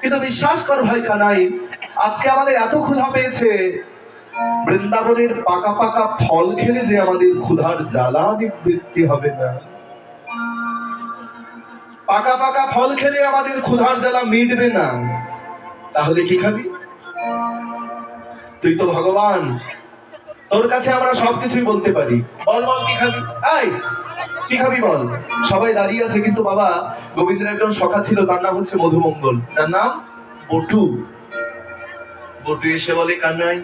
কিন্তু বিশ্বাস কর ভাই কানাই, আজকে আমাদের এত ক্ষুধা পেয়েছে, বৃন্দাবনের পাকা পাকা ফল খেলে যে আমাদের ক্ষুধার জ্বালা নিবৃত্তি হবে না। পাকা পাকা ফল খেলে আমাদের ক্ষুধার জ্বালা মিটবে না। তাহলে কি খাবি? তুই তো ভগবান, তোর কাছে আমরা সবকিছুই বলতে পারি। বল বল কি খাবি? এই কি খাবি বল? সবাই দাঁড়িয়ে আছে, কিন্তু বাবা গোবিন্দের একজন সখা ছিল, তার নাম হচ্ছে মধুমঙ্গল, তার নাম বটু। বটু এসে বলে, কানাই,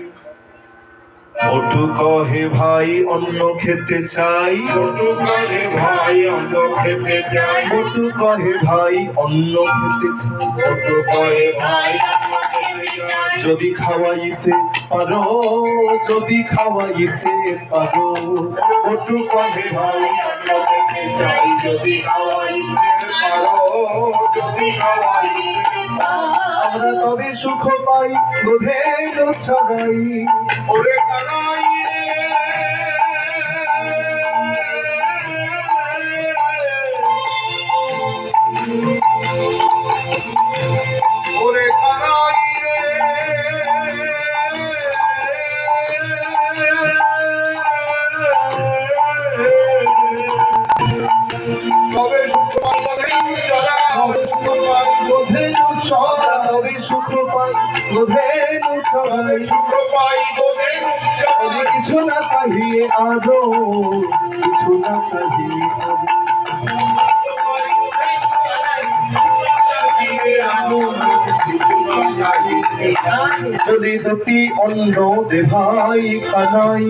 বটু কহে ভাই অন্ন খেতে চাই, বটু কহে ভাই অন্ন খেতে চাই, বটু কহে ভাই অন্ন খেতে চাই, বটু কহে ভাই অন্ন খেতে চাই, যদি খাওয়াইতে পারো, যদি খাওয়াইতে পারো, বটু কহে ভাই অন্ন খেতে চাই, যদি খাওয়াইতে পারো, যদি খাওয়াইতে পারো, আমরা তবে সুখ পাই বোধের ছড়াই। ওরে কানাই ওরে কানাই তবে সুখ পাই চলা, তবে সুখ পাই বোধের ছড়া, তবে সুখ পাই বোধের ছড়াই। সুখ পাই গোদের তবে কিছু না চাহিয়ে আরো, কিছু না চাহিয়ে আরো, যদি দুটি অন্ন দে ভাই কানাই,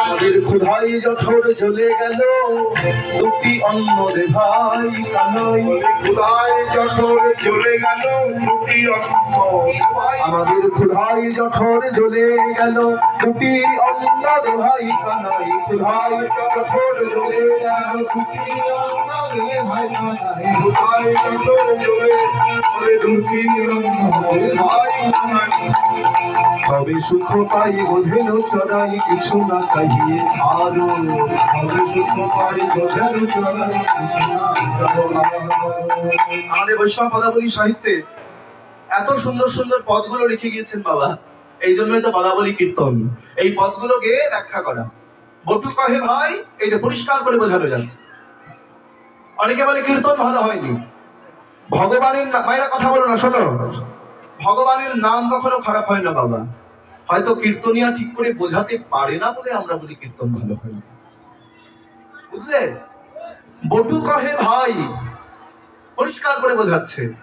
আমাদের ক্ষুধাই জঠর জ্বলে গেল, দুটি অন্ন দে ভাই কানাই, ক্ষুধায় জঠর জ্বলে গেল, দুটি অন্ন আমাদের ক্ষুধাই জঠর জ্বলে গেল, দুটি অন্ন দে ভাই কানাই, ক্ষুধাই জঠর জ্বলে গেল, দুটি অন্ন দে ভাই কানাই, ক্ষুধায় জঠর জ্বলে ওরে দুটি অন্ন ভাই কানাই। তবে সুখ পাই বোধের চড়াই, কিছু না চাহিয়ে আরো, তবে সুখ পাই বোধের চড়াই, কিছু না চাহিয়ে। আমাদের বৈষ্ণব পদাবলী সাহিত্যে এত সুন্দর সুন্দর পদগুলো লিখে গিয়েছেন বাবা, এই জন্যই তো পদাবলী কীর্তন। এই পদগুলো গেয়ে ব্যাখ্যা করা। বটু কহে ভাই, এই যে পরিষ্কার করে বোঝানো যাচ্ছে। অনেকে বলে কীর্তন ভালো হয়নি। ভগবানের মায়েরা কথা বলো না, শোনো, ভগবানের নাম কখনো খারাপ হয় না বাবা, হয়তো কীর্তনিয়া ঠিক করে বোঝাতে পারে না বলে আমরা বলি কীর্তন ভালো হয়নি, বুঝলে? বটু কহে ভাই পরিষ্কার করে বোঝাচ্ছে।